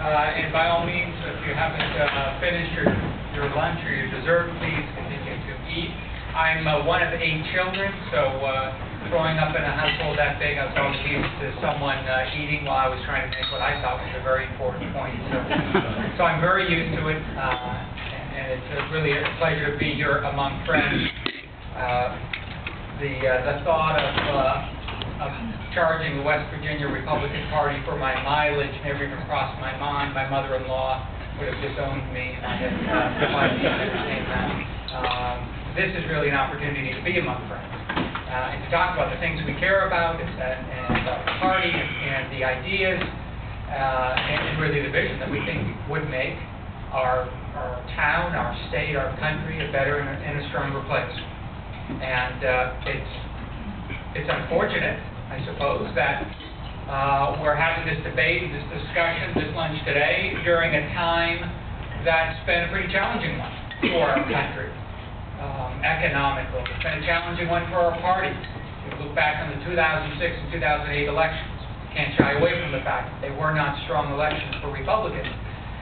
And by all means, if you haven't finished your lunch or your dessert, please continue to eat. I'm one of 8 children, so growing up in a household that big, I was always used to someone eating while I was trying to make what I thought was a very important point. So I'm very used to it, and it's really a pleasure to be here among friends. The thought of charging the West Virginia Republican Party for my mileage never even crossed my mind. My mother-in-law would have disowned me if I had tried to entertain that. This is really an opportunity to be among friends and to talk about the things we care about and about the party and the ideas and really the vision that we think would make our town, our state, our country a better and a stronger place. And it's unfortunate, I suppose, that we're having this debate, this discussion, this lunch today during a time that's been a pretty challenging one for our country, economically. It's been a challenging one for our party. If you look back on the 2006 and 2008 elections, you can't shy away from the fact that they were not strong elections for Republicans.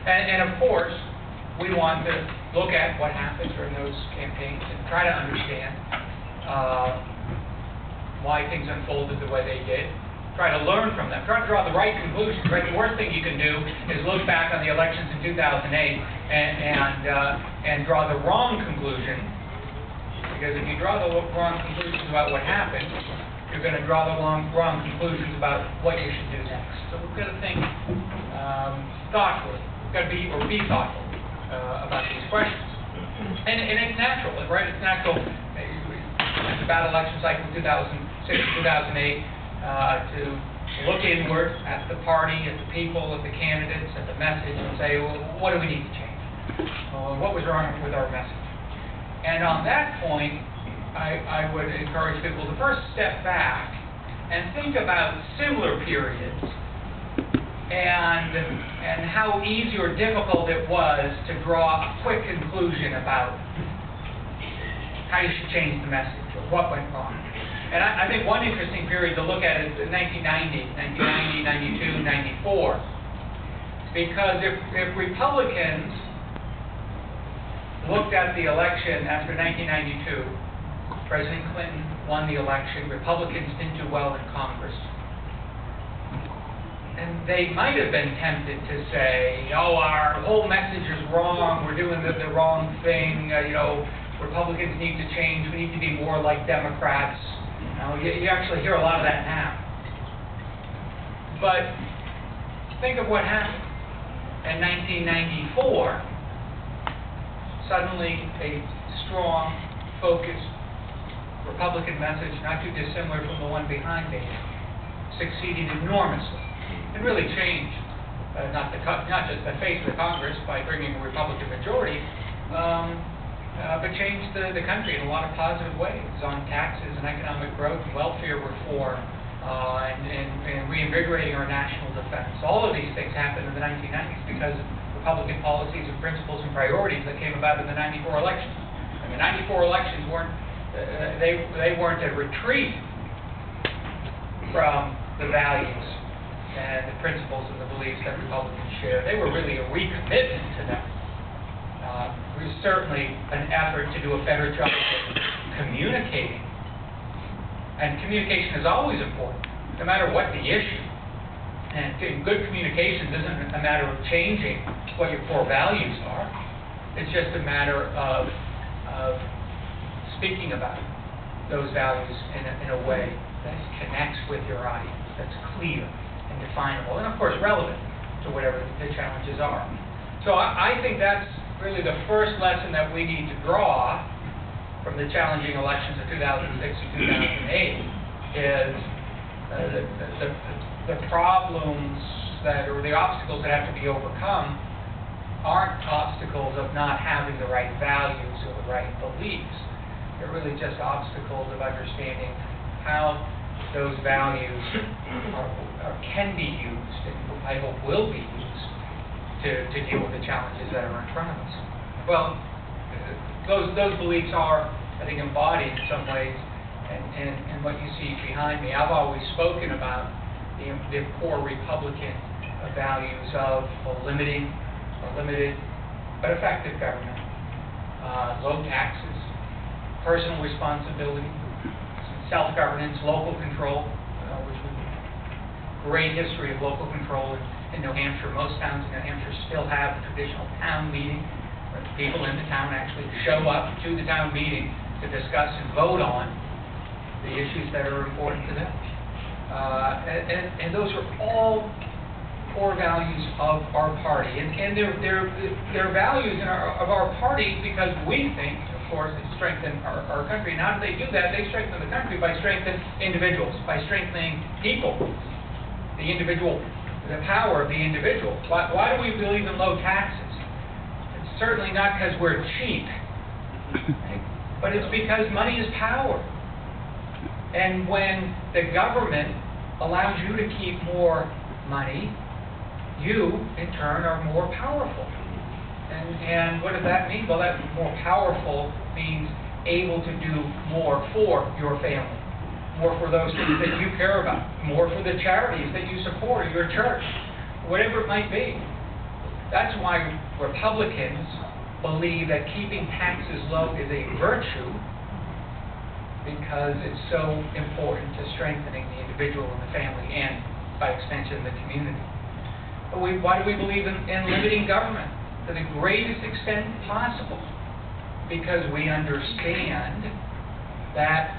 And of course, we want to look at what happened during those campaigns and try to understand why things unfolded the way they did, try to learn from them, try to draw the right conclusions. Right? The worst thing you can do is look back on the elections in 2008 and draw the wrong conclusion, because if you draw the wrong conclusions about what happened, you're going to draw the wrong conclusions about what you should do next. So we've got to think thoughtfully. We've got to be thoughtful about these questions. And it's natural, right? It's natural. It's about elections like in 2006, 2008, to look inward at the party, at the people, at the candidates, at the message, and say, well, what do we need to change? What was wrong with our message? And on that point, I would encourage people to first step back and think about similar periods and how easy or difficult it was to draw a quick conclusion about how you should change the message or what went wrong. And I think one interesting period to look at is 1990, 92, 94. Because if Republicans looked at the election after 1992, President Clinton won the election, Republicans didn't do well in Congress. And they might have been tempted to say, oh, our whole message is wrong, we're doing the wrong thing, Republicans need to change, we need to be more like Democrats. You actually hear a lot of that now. But think of what happened. In 1994, suddenly a strong, focused Republican message, not too dissimilar from the one behind me, succeeded enormously. It really changed not just the face of the Congress by bringing a Republican majority, but changed the country in a lot of positive ways on taxes and economic growth, welfare reform, and reinvigorating our national defense. All of these things happened in the 1990s because of Republican policies and principles and priorities that came about in the 94 elections. And the 94 elections weren't a retreat from the values and the principles and the beliefs that Republicans share. They were really a recommitment to them. It was certainly an effort to do a better job of communicating. And communication is always important, no matter what the issue. And good communication isn't a matter of changing what your core values are. It's just a matter of speaking about those values in a way that connects with your audience, that's clear and definable, and of course relevant to whatever the challenges are. So I think that's really the first lesson that we need to draw from the challenging elections of 2006 and 2008 is the problems or the obstacles that have to be overcome aren't obstacles of not having the right values or the right beliefs. They're really just obstacles of understanding how those values can be used, and I hope will be used, to deal with the challenges that are in front of us. Well, those beliefs are, I think, embodied in some ways in what you see behind me. I've always spoken about the core Republican values of limited but effective government, low taxes, personal responsibility, self-governance, local control, which we great history of local control in New Hampshire. Most towns in New Hampshire still have a traditional town meeting where the people in the town actually show up to the town meeting to discuss and vote on the issues that are important to them. And those are all core values of our party. And they're values of our party because we think, of course, it strengthens our country. And how do they do that? They strengthen the country by strengthening individuals, by strengthening people, the individual, the power of the individual. Why do we believe in low taxes? It's certainly not because we're cheap, right? But it's because money is power. And when the government allows you to keep more money, you, in turn, are more powerful. And what does that mean? Well, that more powerful means able to do more for your family, more for those things that you care about, more for the charities that you support, your church, whatever it might be. That's why Republicans believe that keeping taxes low is a virtue, because it's so important to strengthening the individual and the family and, by extension, the community. But why do we believe in limiting government to the greatest extent possible? Because we understand that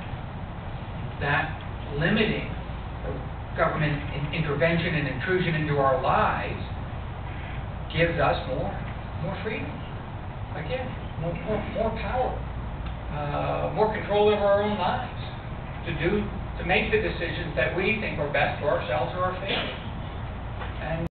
limiting government intervention and intrusion into our lives gives us more freedom. Again, more power, more control over our own lives, to make the decisions that we think are best for ourselves or our family. And